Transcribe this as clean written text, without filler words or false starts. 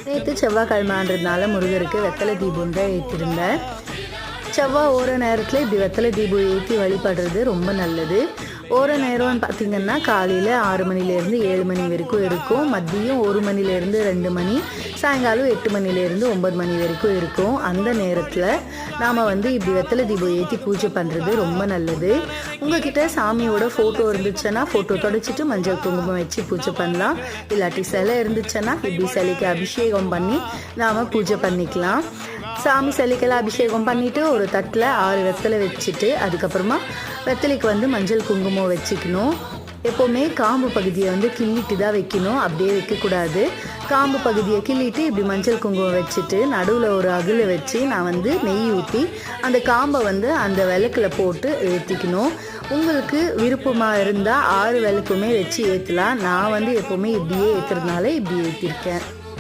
நேற்று செவ்வாய்க்கிழமைன்றதுனால முருகருக்கு வெத்தலை தீபம் தான் ஏற்றிருந்தேன். செவ்வாய் ஓர நேரத்தில் இப்படி வெத்தலை தீபம் ஏற்றி வழிபடுறது ரொம்ப நல்லது. ஓர நேரம்னு பார்த்திங்கன்னா காலையில் 6 மணிலேருந்து 7 மணி வரைக்கும் இருக்கும், மதியம் 1 மணிலேருந்து 2 மணி, சாயங்காலம் 8 மணிலேருந்து 9 மணி வரைக்கும் இருக்கும். அந்த நேரத்தில் நாம் இப்படி வெத்தலை தீபம் ஏற்றி பூஜை பண்ணுறது ரொம்ப நல்லது. உங்ககிட்ட சாமியோட ஃபோட்டோ இருந்துச்சுன்னா ஃபோட்டோ தொடச்சிட்டு மஞ்சள் குங்குமம் வச்சு பூஜை பண்ணலாம். இல்லாட்டி சிலை இருந்துச்சுன்னா இப்படி சிலைக்கு அபிஷேகம் பண்ணி நாம் பூஜை பண்ணிக்கலாம். சாமி சிலைக்கெல்லாம் அபிஷேகம் பண்ணிவிட்டு ஒரு தட்டில் 6 வெத்தலை வச்சுட்டு அதுக்கப்புறமா வெத்தலைக்கு மஞ்சள் குங்குமம் வச்சுக்கணும். எப்போவுமே காம்பு பகுதியை கிள்ளிட்டு தான் வைக்கணும், அப்படியே வைக்கக்கூடாது. காம்பு பகுதியை கிள்ளிட்டு இப்படி மஞ்சள் குங்குமம் வச்சுட்டு நடுவில் ஒரு அகில் வச்சு நான் நெய் ஊற்றி அந்த காம்பை அந்த விளக்கில் போட்டு ஏற்றிக்கணும். உங்களுக்கு விருப்பமாக இருந்தால் 6 விளக்குமே வச்சு ஏற்றலாம். நான் எப்போவுமே இப்படியே ஏற்றுறதுனால இப்படி ஏற்றிருக்கேன்.